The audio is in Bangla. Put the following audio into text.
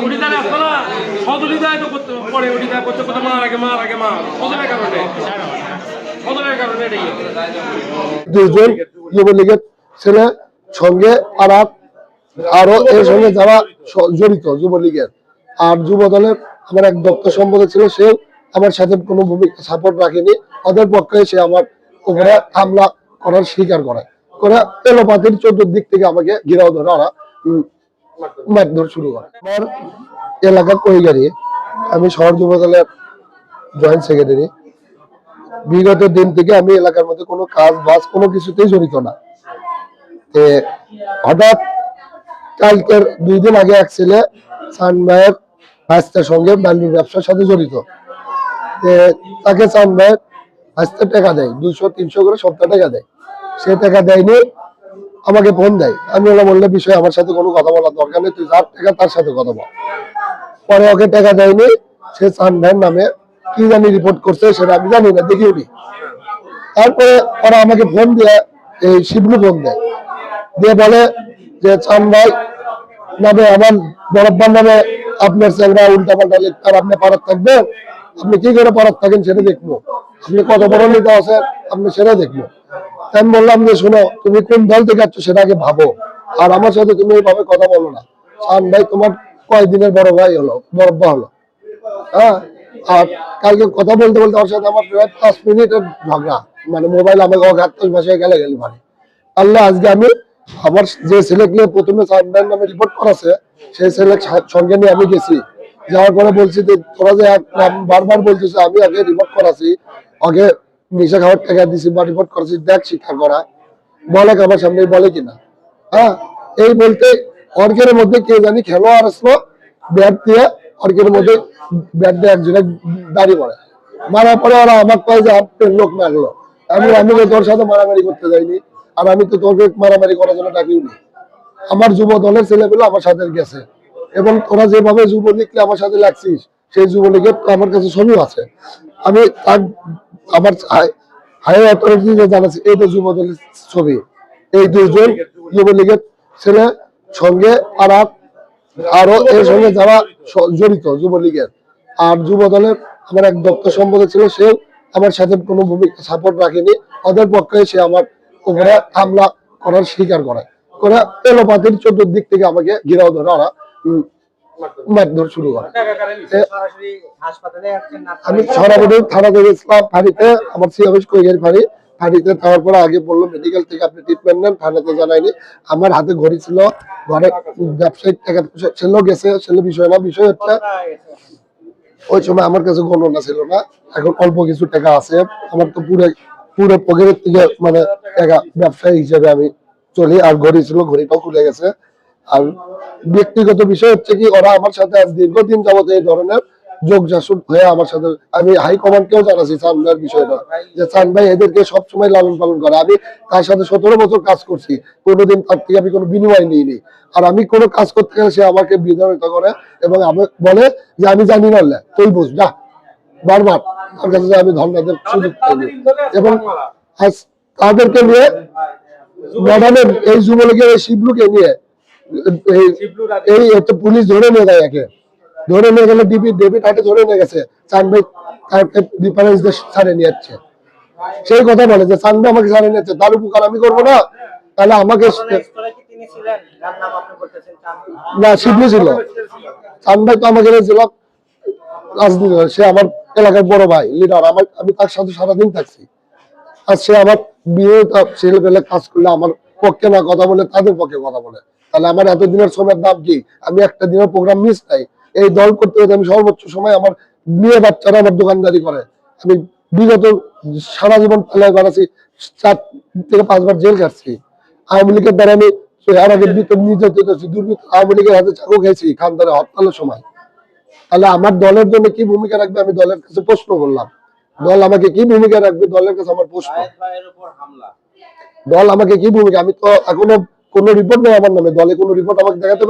ওটিদারে আসতো না সদলিদায় তো করতে পরে ওটিদা করতে করতে মার আগে মা সদলের কারণে এটাই দুজন যুবলীগের ছেলে সঙ্গে আরো এর সঙ্গে যারা জড়িত যুবলীগের আর যুব দলের আমার এক দপ্তর সম্পাদক ছিল, সে আমার সাথে কোনো ভূমিকা সাপোর্ট রাখেনি। ওদের পক্ষে সে আমার উপরে হামলা করার স্বীকার করে এলোপাতির চতুর্দিক থেকে আমাকে ঘিরাও ধরে ওরা মারধর শুরু করে। আমার এলাকা কৈগারি, আমি শহর যুব দলের জয়েন্ট সেক্রেটারি। বিগত দিন থেকে আমি এলাকার মধ্যে কোনো কাজ বাজ কোনো কিছুতেই জড়িত না। হঠাৎ কালকের 2 দিন আগে এক ছেলে চান ভাইয়ের ভাইস্তার সঙ্গে বালুর ব্যবসার সাথে জড়িত। তাকে চান ভাইয়ের ভাইস্তা টাকা দেয়, 200-300 করে সপ্তাহ টাকা দেয়। সে টাকা দেয়নি, আমাকে ফোন দেয়। আমি ওরা বললে বিষয় আমার সাথে কোনো কথা বলার দরকার নেই, তুই যার টাকা তার সাথে কথা বল। পরে ওকে টাকা দেয়নি, সে চান ভাইয়ের নামে কি জানি রিপোর্ট করছে, সেটা আমি জানি না, দেখিও নি। তারপরে ওরা আমাকে ফোন দিয়ে এই শিবলু ফোন দেয়, দিয়ে বলে যে চান ভাই নামে আমার বরব্বার নামে আপনার চ্যাংরা উল্টা পাল্টা লিখতে, আপনি পারাত থাকবেন, আপনি কি করে পারাত থাকেন সেটা দেখবো, আপনি কত বড় নেতা আছেন আপনি সেটা দেখবো। আমি বললাম যে শোনো, তুমি কোন দল থেকে আসছো সেটা আগে ভাবো, আর আমার সাথে তুমি এইভাবে কথা বলো না। চান ভাই তোমার কয়দিনের বড় ভাই হলো, বরব্বা হলো। হ্যাঁ, আর কালকে কথা বলতে বলতে ওর সাথে আমার প্রায় 5 মিনিটের ঝগড়া, মানে মোবাইল আমাকে অঘাতক ভাষায় গেলে ভাই। আল্লাহ আজকে আমি আমার যে ছেলেকে প্রথমে চান্দার নামে রিপোর্ট করাছে, সেই ছেলে সঙ্গে নিয়ে আমি গেছি। যাওয়ার পরে বলছি যে তোরা যে বারবার বলছিস আমি আগে রিপোর্ট করাছি, আগে নেশা খাওয়ার টাকা দিছি বা রিপোর্ট করাছি, দেখ শিক্ষা করা বলে আমার সামনে বলে কিনা। হ্যাঁ, এই বলতে অর্কের মধ্যে কে জানি খেলোয়াড় আসলো, ব্যাট দিয়ে অর্কের মধ্যে ব্যাট দিয়ে একজনের দাড়ি মারে, মারার পরে ওরা আমার পায়ে যে আপনার লোক মারলো। আমি তোর সাথে মারামারি করতে যাইনি, আর আমি তো তোকে মারামারি করার জন্য ডাকিনি। আমার যুব দলের ছেলেগুলো আমার সাথে গেছে, এবং তোরা যেভাবে যুবলীগকে আমার সাথে লাগছিস, সেই যুবলীগের আমার কাছে ছবি আছে। আমি আমার হাই অথরিটি জানাচ্ছি, এই তো যুব দলের ছবি। এই 2জন যুবলীগের ছেলে সঙ্গে আরো এর সঙ্গে যারা জড়িত যুবলীগের আর যুব দলের আমার এক দপ্তর সম্পাদক ছিল, সে আমার সাথে কোনো ভূমিকা সাপোর্ট রাখেনি। ওদের পক্ষে সে আমার উপরে হামলা করার স্বীকার করে এলোপাতির চতুর্দিক থেকে আমাকে ঘিরাও ধরে ওরা মারধর শুরু করে। আমি সরাসরি থানাতে গেছিলাম, ফাঁড়িতে আমার সি অফিস কৈগারি ফাঁড়িতে যাওয়ার পরে আগে বললো মেডিকেল থেকে আপনি ট্রিটমেন্ট নেন, থানাতে জানাইনি। আমার হাতে ঘড়ি ছিল, ঘরে ব্যবসায়িক টাকা ছিল, গেছে ছেলে বিষয় না। বিষয় হচ্ছে ওই সময় আমার কাছে গণনা ছিল না, এখন অল্প কিছু টাকা আছে আমার। তো পুরো পকেটের থেকে মানে টাকা ব্যবসায়ী হিসেবে আমি চলি, আর ঘড়ি ছিল, ঘড়িটাও খুলে গেছে। আর ব্যক্তিগত বিষয় হচ্ছে কি, ওরা আমার সাথে আজ দীর্ঘদিন যাবত এই ধরনের যোগ জাসুদ হয়ে আমার সাথে, আমি হাইকমান্ডকেও জানাচ্ছি চান ভাইয়ের বিষয়টা, যে চান ভাই এদেরকে সবসময় লালন পালন করে। আমি তার সাথে 17 বছর কাজ করছি, কোনোদিন তার থেকে আমি কোনো বিনিময় নিইনি। আর আমি কোনো কাজ করতে গেলে সে আমাকে বিধানিত করে এবং বলে যে আমি জানি না, তুই বুঝ না, বারবার তার কাছে আমি ধর্নাদের সুযোগ পাইনি। এবং তাদেরকে নিয়ে ম্যাডামের এই যুবলীগের এই শিবলুকে নিয়ে এই পুলিশ ধরে নিয়ে যায়, একে ধরে নিয়ে গেলে ডেবিট হাটে ধরে নিয়ে গেছে। চান ভাই ডিফারেন্স ছাড়ে নিয়ে যাচ্ছে, সেই কথা বলে যে চান ভাই আমাকে ছাড়ে নিচ্ছে, তার উপকার আমি করবো না, তাহলে আমাকে না। শিবলু ছিল, চান ভাই তো আমাকে ছিল রাজনীতি, সে আমার এলাকার বড় ভাই লিডার, আমি তার সাথে সারাদিন থাকছি। আর সে আমার বিয়ে ছেলে পেলে কাজ করলে আমার পক্ষে না কথা বলে, তাদের পক্ষে কথা বলে, তাহলে আমার এতদিনের সময়ের দাম কি? আমি একটা দিনের প্রোগ্রাম মিস নাই। এই দল করতে করতে আমি সর্বোচ্চ সময় আমার মেয়ে বাচ্চারা আমার দোকানদারি করে। আমি বিগত সারা জীবন পালায় বেড়াচ্ছি, 4 থেকে 5 বার জেল কাটছি। আওয়ামী লীগের দ্বারা আমি এর আগে নির্যাতিত হচ্ছি, দুর্বৃত্ত আওয়ামী লীগের হাতে চাকু খেয়েছি খানদারে হরতালের সময়। তাহলে আমার দলের জন্য কি ভূমিকা রাখবে, আমি দলের কাছে প্রশ্ন করলাম। দল আমাকে কি ভূমিকা রাখবে, দলের কাছে আমার প্রশ্ন। দল আমাকে কি ভূমিকা, আমি তো এখনো কোনো রিপোর্ট নেই আমার নামে, দলে কোনো রিপোর্ট আমাকে দেখাতে